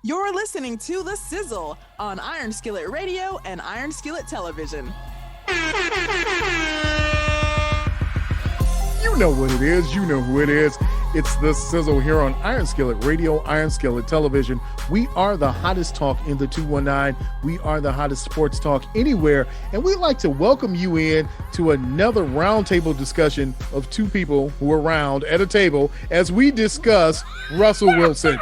You're listening to The Sizzle on Iron Skillet Radio and Iron Skillet Television. You know what it is. You know who it is. It's The Sizzle here on Iron Skillet Radio, Iron Skillet Television. We are the hottest talk in the 219. We are the hottest sports talk anywhere. And we'd like to welcome you in to another roundtable discussion of two people who are around at a table as we discuss Russell Wilson.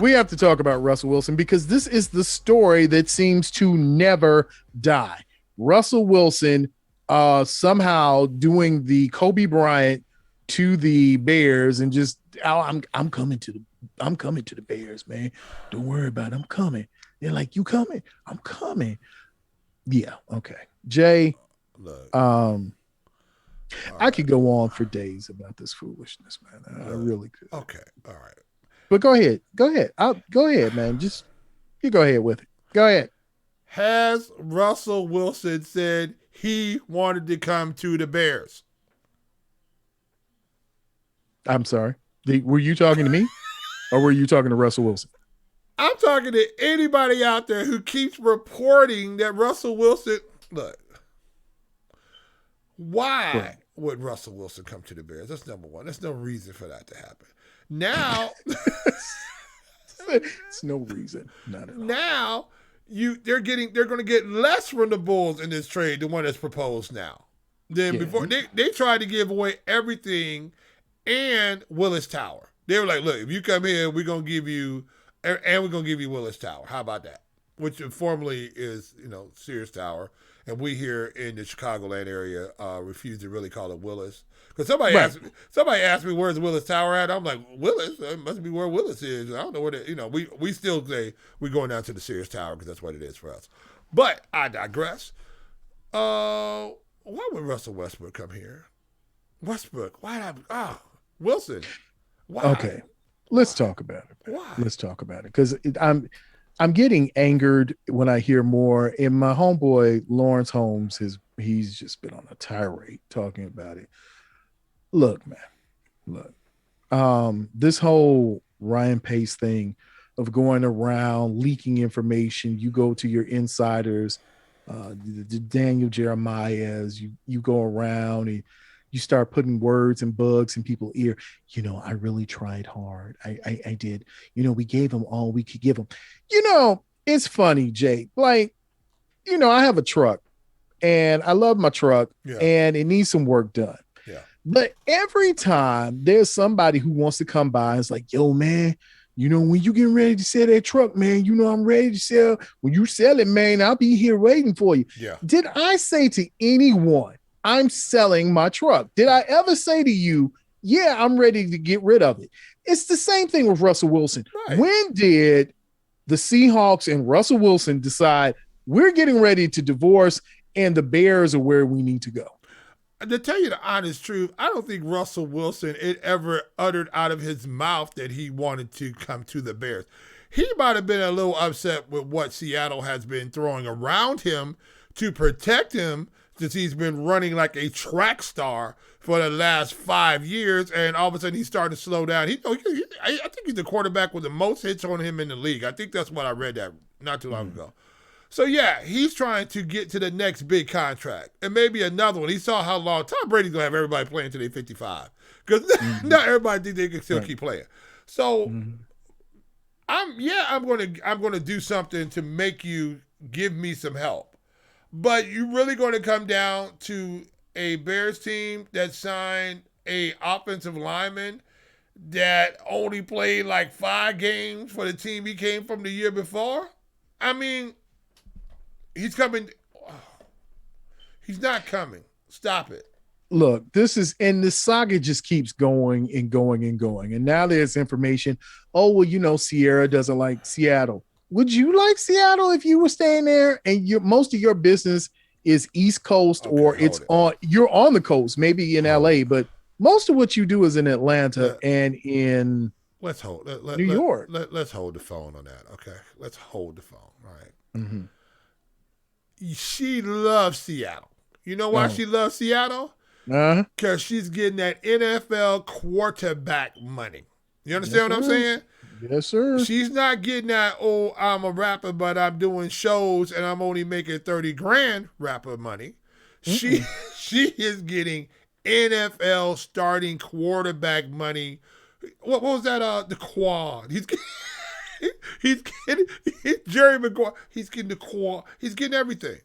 We have to talk about Russell Wilson because this is the story that seems to never die. Russell Wilson somehow doing the Kobe Bryant to the Bears and just I'm coming to the Bears, man. Don't worry about it. I'm coming. They're like, you coming? I'm coming. Yeah, okay. Jay, Look, I right. could go on for days about this foolishness, man. I really could. Okay, all right. But go ahead. Go ahead, man. Just you go ahead with it. Go ahead. Has Russell Wilson said he wanted to come to the Bears? I'm sorry. Were you talking to me or were you talking to Russell Wilson? I'm talking to anybody out there who keeps reporting that Russell Wilson, look, why would Russell Wilson come to the Bears? That's number one. There's no reason for that to happen. Now, it's no reason. Not at all. now they're going to get less from the Bulls in this trade than what is proposed now. Then before they tried to give away everything and Willis Tower. They were like, look, if you come here, we're going to give you, and we're going to give you Willis Tower. How about that? Which formerly is, Sears Tower. And we here in the Chicagoland area refuse to really call it Willis. Because somebody asked me where's Willis Tower at. I'm like, Willis? It must be where Willis is. I don't know where we still say we're going down to the Sears Tower because that's what it is for us. But I digress. Why would Russell Westbrook come here? Westbrook, Wilson. Why? Okay, let's talk about it. Man. Why? Let's talk about it because I'm getting angered when I hear more. And my homeboy Lawrence Holmes he's just been on a tirade talking about it. Look, man, this whole Ryan Pace thing of going around leaking information. You go to your insiders, the Daniel Jeremiah's. You go around and you start putting words and bugs in people's ear. I really tried hard. I did. We gave them all we could give them. It's funny, Jay. Like, I have a truck and I love my truck and it needs some work done. Yeah. But every time there's somebody who wants to come by, it's like, yo, man, when you getting ready to sell that truck, man, I'm ready to sell. When you sell it, man, I'll be here waiting for you. Yeah. Did I say to anyone, I'm selling my truck? Did I ever say to you, yeah, I'm ready to get rid of it? It's the same thing with Russell Wilson. Right. When did the Seahawks and Russell Wilson decide we're getting ready to divorce and the Bears are where we need to go? To tell you the honest truth, I don't think Russell Wilson it ever uttered out of his mouth that he wanted to come to the Bears. He might have been a little upset with what Seattle has been throwing around him to protect him since he's been running like a track star for the last 5 years, and all of a sudden he's starting to slow down. I think he's the quarterback with the most hits on him in the league. I think that's what I read that not too long ago. So, yeah, he's trying to get to the next big contract and maybe another one. He saw how long Tom Brady's going to have everybody playing until they're 55 because not everybody thinks they can still keep playing. So, I'm going to do something to make you give me some help. But you really going to come down to a Bears team that signed a offensive lineman that only played like 5 games for the team he came from the year before? I mean, he's coming. He's not coming. Stop it. Look, the saga just keeps going and going and going. And now there's information. Oh, well, Sierra doesn't like Seattle. Would you like Seattle if you were staying there and most of your business is East Coast or you're on the coast, maybe in LA, but most of what you do is in Atlanta and in New York. Let's hold the phone on that, okay? Let's hold the phone, all right? Mm-hmm. She loves Seattle. You know why she loves Seattle? Because she's getting that NFL quarterback money. You understand what I'm saying? Yes, sir. She's not getting that, oh, I'm a rapper, but I'm doing shows and I'm only making 30 grand rapper money. She is getting NFL starting quarterback money. What was that? The quad. He's getting Jerry Maguire. He's getting the quad. He's getting everything.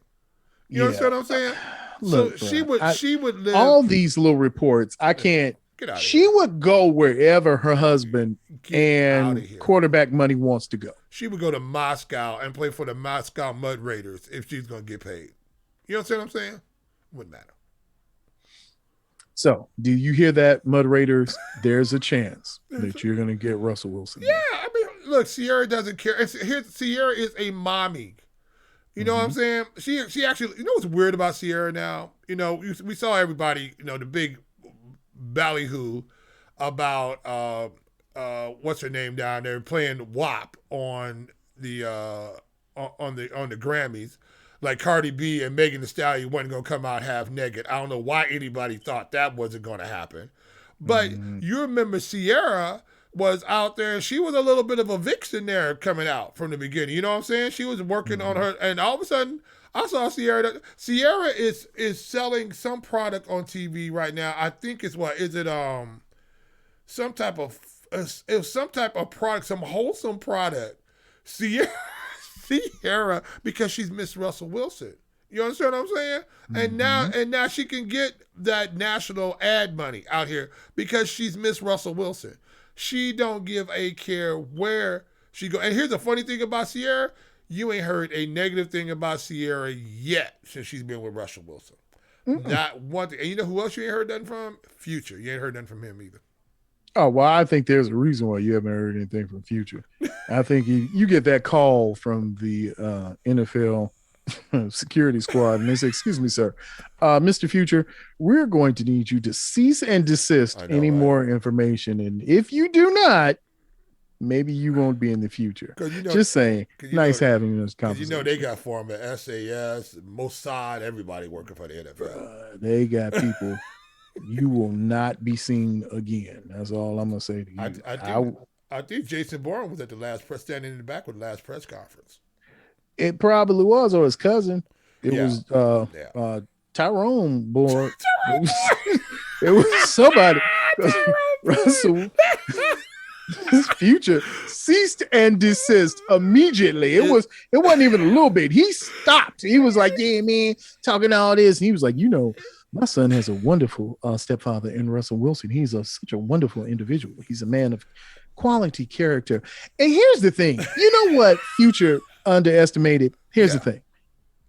You understand what I'm saying? Look, so she would live. All these little reports, I can't. Get out of she here. would go wherever her husband and quarterback money wants to go. She would go to Moscow and play for the Moscow Mud Raiders if she's going to get paid. You understand what I'm saying? Wouldn't matter. So, do you hear that, Mud Raiders? There's a chance that you're going to get Russell Wilson. Yeah, I mean, look, Sierra doesn't care. Sierra is a mommy. You know what I'm saying? She actually, you know what's weird about Sierra now? You know, we saw everybody, you know, the big ballyhoo about what's her name down there playing WAP on the Grammys. Like Cardi B and Megan Thee Stallion wasn't going to come out half naked. I don't know why anybody thought that wasn't going to happen. But you remember Sierra was out there. She was a little bit of a vixen there coming out from the beginning. You know what I'm saying? She was working on her. And all of a sudden, I saw Sierra. Sierra is selling some product on TV right now. I think it's some type of product, some wholesome product. Sierra, because she's Miss Russell Wilson. You understand what I'm saying? And now she can get that national ad money out here because she's Miss Russell Wilson. She don't give a care where she go. And here's the funny thing about Sierra. You ain't heard a negative thing about Sierra yet since she's been with Russell Wilson. Not one thing. And you know who else you ain't heard nothing from? Future. You ain't heard nothing from him either. Oh, well, I think there's a reason why you haven't heard anything from Future. I think you get that call from the NFL security squad, and they say, excuse me, sir, Mr. Future, we're going to need you to cease and desist any more information. And if you do not, maybe you won't be in the future. Just saying, nice having this conversation. You know they got former SAS, Mossad, everybody working for the NFL. They got people you will not be seen again. That's all I'm going to say to you. I think Jason Bourne was at the last press, standing in the back with the last press conference. It probably was, or his cousin. It was Tyrone Bourne. It was somebody. Russell. His Future ceased and desist immediately. It wasn't even a little bit. He stopped. He was like, yeah, man, talking all this. And he was like, you know, my son has a wonderful stepfather in Russell Wilson. He's such a wonderful individual. He's a man of quality character. And here's the thing. You know what Future underestimated? Here's the thing.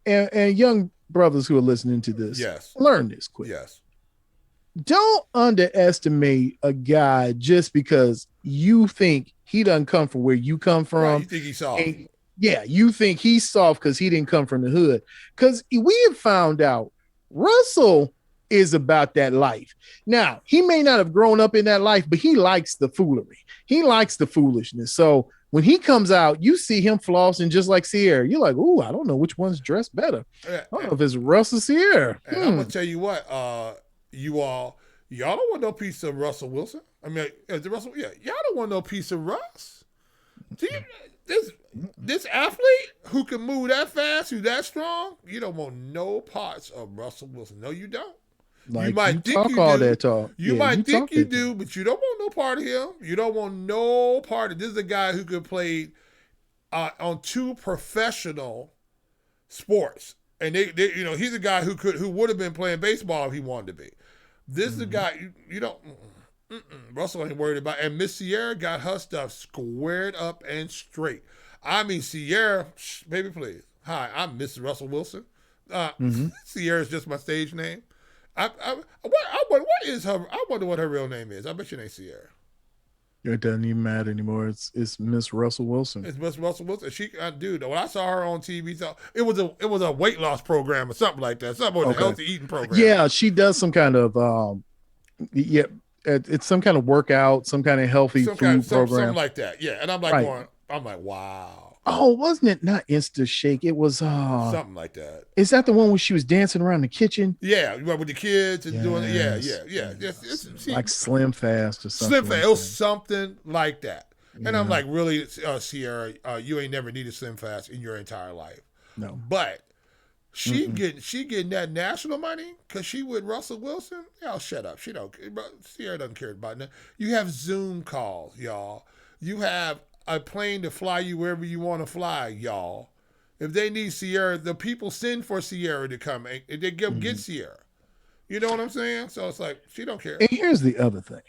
And young brothers who are listening to this, learn this quick. Yes. Don't underestimate a guy just because you think he doesn't come from where you come from. Right, you think he's soft. You think he's soft because he didn't come from the hood. Because we have found out Russell is about that life. Now, he may not have grown up in that life, but he likes the foolery. He likes the foolishness. So when he comes out, you see him flossing just like Sierra. You're like, ooh, I don't know which one's dressed better. I don't know if it's Russ or Sierra. And I'm going to tell you what, y'all don't want no piece of Russell Wilson. I mean, is it Russell? Yeah, y'all don't want no piece of Russ. This athlete who can move that fast, who's that strong, you don't want no parts of Russell Wilson. No, you don't. Like, you might think you do. That talk. You might think you do, but you don't want no part of him. You don't want no part of. This is a guy who could play on 2 professional sports, and they you know, he's a guy who would have been playing baseball if he wanted to be. This is a guy you don't. Russell ain't worried about. And Miss Sierra got her stuff squared up and straight. I mean, Sierra, baby, please. Hi, I'm Miss Russell Wilson. Sierra's just my stage name. What is her? I wonder what her real name is. I bet you ain't Sierra. It doesn't even matter anymore. It's Miss Russell Wilson. It's Miss Russell Wilson. Dude, when I saw her on TV, it was a weight loss program or something like that. Something with a healthy eating program. Yeah, she does some kind of it's some kind of workout, some kind of healthy food program, something like that. Yeah, and I'm like I'm like, wow. Oh, wasn't it not Insta Shake? It was something like that. Is that the one where she was dancing around the kitchen? Yeah, with the kids and doing it. Yeah. Like Slim Fast or something. Slim Fast. It was something like that. And I'm like, really, Sierra, you ain't never needed Slim Fast in your entire life. No. But she getting that national money because she with Russell Wilson. Y'all shut up. Sierra doesn't care about that. You have Zoom calls, y'all. You have a plane to fly you wherever you want to fly, y'all. If they need Sierra, the people send for Sierra to come and they get Sierra. You know what I'm saying? So it's like she don't care. And here's the other thing.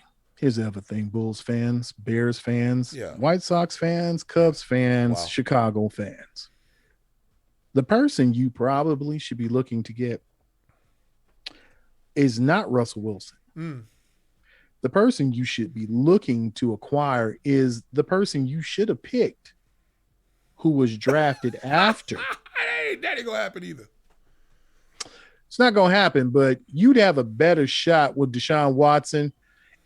Bulls fans, Bears fans, White Sox fans, Cubs fans, Chicago fans. The person you probably should be looking to get is not Russell Wilson. The person you should be looking to acquire is the person you should have picked who was drafted after. That ain't gonna happen either. It's not gonna happen, but you'd have a better shot with Deshaun Watson.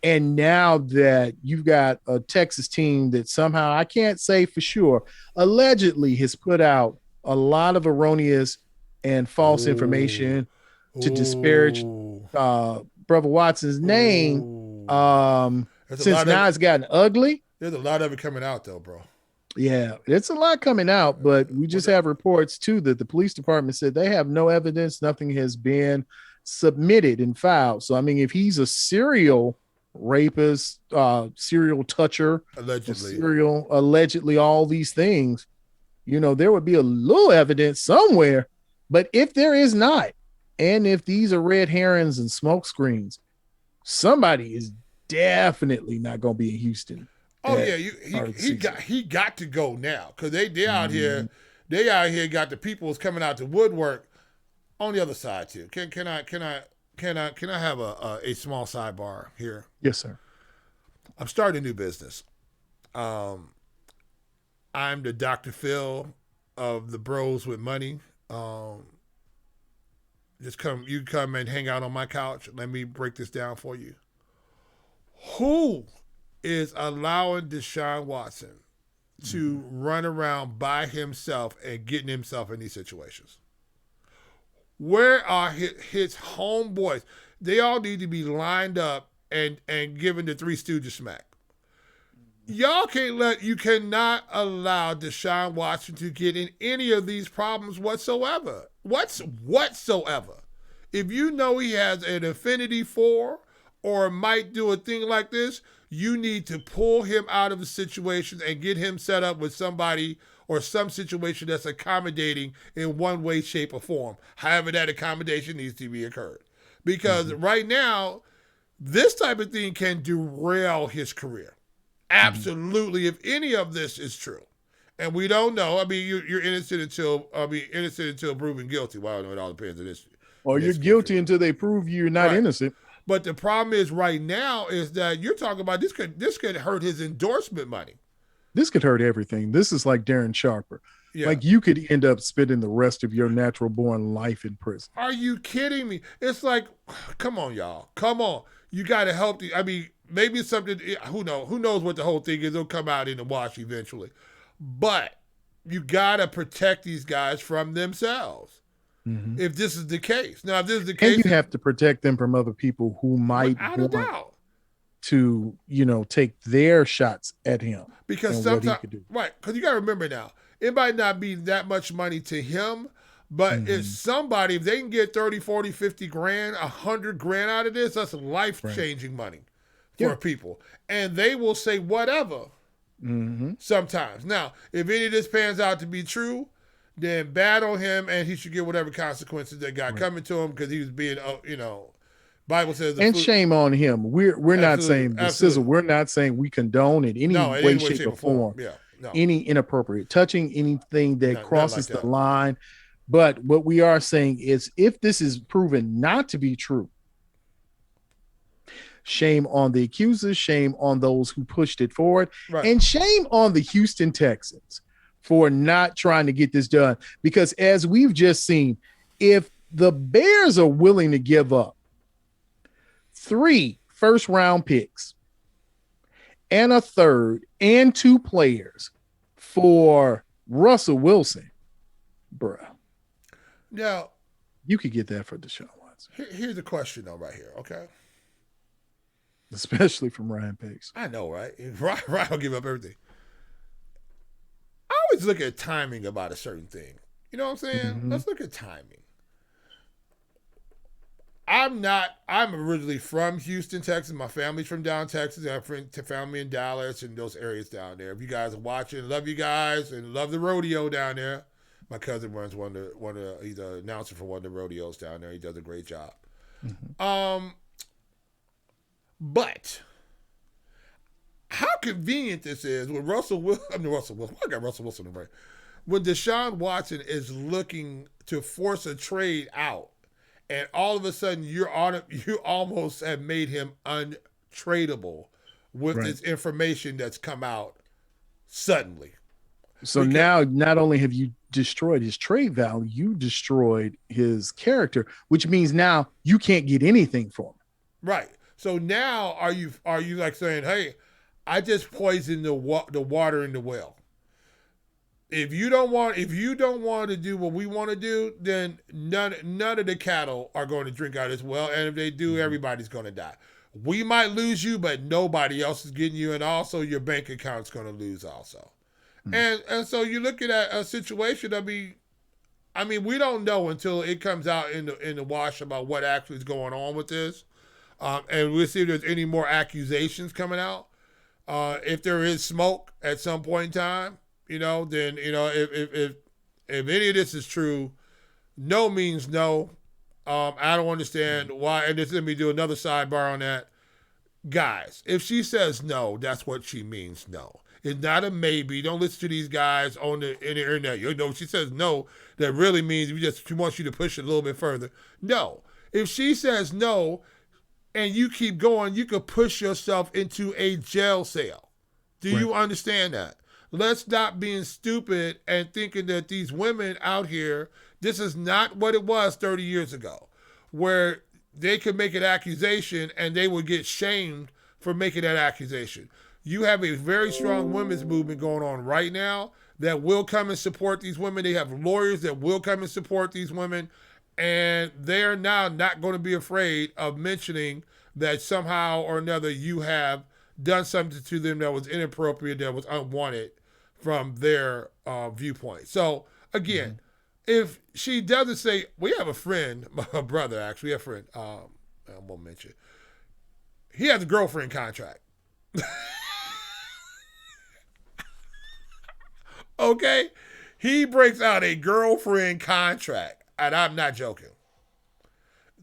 And now that you've got a Texas team that somehow, I can't say for sure, allegedly has put out a lot of erroneous and false information to disparage Brother Watson's name. Since now it's gotten ugly. There's a lot of it coming out though, bro. Yeah, it's a lot coming out, but we just have reports too that the police department said they have no evidence. Nothing has been submitted and filed. So, I mean, if he's a serial rapist, serial toucher, allegedly all these things, there would be a little evidence somewhere. But if there is not, and if these are red herrings and smoke screens, somebody is definitely not going to be in Houston. Oh yeah, he got to go now because they out here, got the people's coming out to woodwork on the other side too. Can I have a small sidebar here? Yes, sir. I'm starting a new business. I'm the Dr. Phil of the bros with money. You come and hang out on my couch. Let me break this down for you. Who is allowing Deshaun Watson to run around by himself and getting himself in these situations? Where are his homeboys? They all need to be lined up and given the Three Stooges smack. You cannot allow Deshaun Watson to get in any of these problems whatsoever. Whatsoever. If you know he has an affinity for or might do a thing like this, you need to pull him out of the situation and get him set up with somebody or some situation that's accommodating in one way, shape, or form. However, that accommodation needs to be occurred. Because right now, this type of thing can derail his career. Absolutely, if any of this is true. And we don't know. I mean, you're innocent until proven guilty. Well, I don't know. It all depends on this. Or you're guilty until they prove you're not innocent. But the problem is right now is that you're talking about this could hurt his endorsement money. This could hurt everything. This is like Darren Sharper. Yeah. Like you could end up spending the rest of your natural born life in prison. Are you kidding me? It's like, come on, y'all. Come on. You got to help. Maybe it's something, who knows? Who knows what the whole thing is? It'll come out in the wash eventually. But you got to protect these guys from themselves. If this is the case. Now, if this is the case. And you have to protect them from other people who might want to, take their shots at him. Because sometimes, right, because you got to remember now, it might not be that much money to him, but if somebody, if they can get 30, 40, 50 grand, 100 grand out of this, that's life-changing money for people. And they will say whatever sometimes. Now, if any of this pans out to be true, then bad on him, and he should get whatever consequences that got coming to him because he was being, Bible says. And shame on him. We're not saying the SIZZLE. We're not saying we condone it any way, shape, or form. Yeah, no. Any inappropriate touching, anything that crosses the line. But what we are saying is, if this is proven not to be true, shame on the accusers, shame on those who pushed it forward, and shame on the Houston Texans for not trying to get this done. Because as we've just seen, if the Bears are willing to give up 3 first-round picks and a third and 2 players for Russell Wilson, bruh. Now, you could get that for Deshaun Watson. Here's the question, though, right here, okay? Especially from Ryan Pace. I know, right? Ryan will give up everything. always look at timing about a certain thing. You know what I'm saying? Mm-hmm. Let's look at timing. I'm originally from Houston, Texas. My family's from down Texas. I have family in Dallas and those areas down there. If you guys are watching, love you guys and love the rodeo down there. My cousin runs he's an announcer for one of the rodeos down there. He does a great job. Mm-hmm. But how convenient this is when Russell Wilson. I got Russell Wilson in the brain. When Deshaun Watson is looking to force a trade out, and all of a sudden you almost have made him untradeable with this information that's come out suddenly. So now, not only have you destroyed his trade value, you destroyed his character, which means now you can't get anything from him. Right. So now, are you like saying, "Hey, I just poisoned the water in the well. If you don't want to do what we want to do, then none of the cattle are going to drink out of this well. And if they do, everybody's going to die. We might lose you, but nobody else is getting you, and also your bank account's going to lose also." And so you look at a situation. I mean, we don't know until it comes out in the wash about what actually is going on with this, and we'll see if there's any more accusations coming out. If there is smoke at some point in time, then if any of this is true, no means no. I don't understand why. And let me do another sidebar on that, guys. If she says no, that's what she means. No. It's not a maybe. Don't listen to these guys in the internet. She says no, that really means she wants you to push it a little bit further. No. If she says no and you keep going, you could push yourself into a jail cell. Do you understand that? Let's stop being stupid and thinking that these women out here, this is not what it was 30 years ago, where they could make an accusation and they would get shamed for making that accusation. You have a very strong women's movement going on right now that will come and support these women. They have lawyers that will come and support these women, and they're now not going to be afraid of mentioning that somehow or another you have done something to them that was inappropriate, that was unwanted from their viewpoint. So, again, if she doesn't say, we have a friend, my brother actually, a friend, I won't mention, he has a girlfriend contract. Okay? He breaks out a girlfriend contract, and I'm not joking,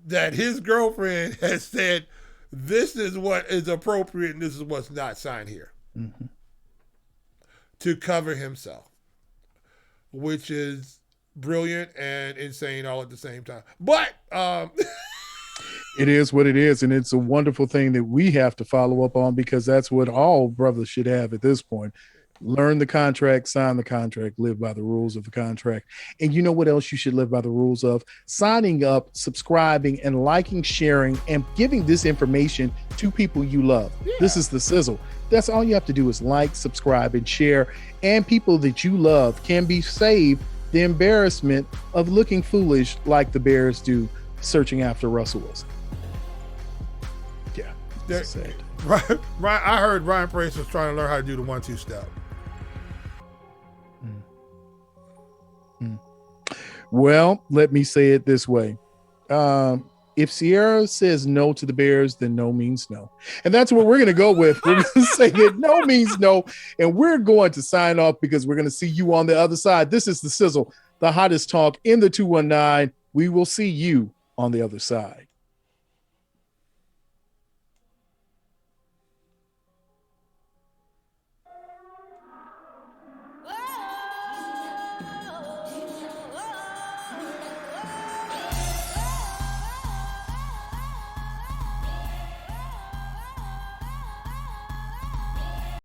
that his girlfriend has said, this is what is appropriate and this is what's not signed here. Mm-hmm. To cover himself, which is brilliant and insane all at the same time. But it is what it is, and it's a wonderful thing that we have to follow up on, because that's what all brothers should have at this point. Learn the contract, sign the contract, live by the rules of the contract. And you know what else you should live by the rules of? Signing up, subscribing, and liking, sharing, and giving this information to people you love. Yeah. This is the Sizzle. That's all you have to do is like, subscribe, and share. And people that you love can be saved the embarrassment of looking foolish like the Bears do searching after Russell Wilson. Yeah. Right. I heard Ryan Pace was trying to learn how to do the 1-2 step. Well, let me say it this way. If Sierra says no to the Bears, then no means no. And that's what we're going to go with. We're going to say that no means no. And we're going to sign off because we're going to see you on the other side. This is the Sizzle, the hottest talk in the 219. We will see you on the other side.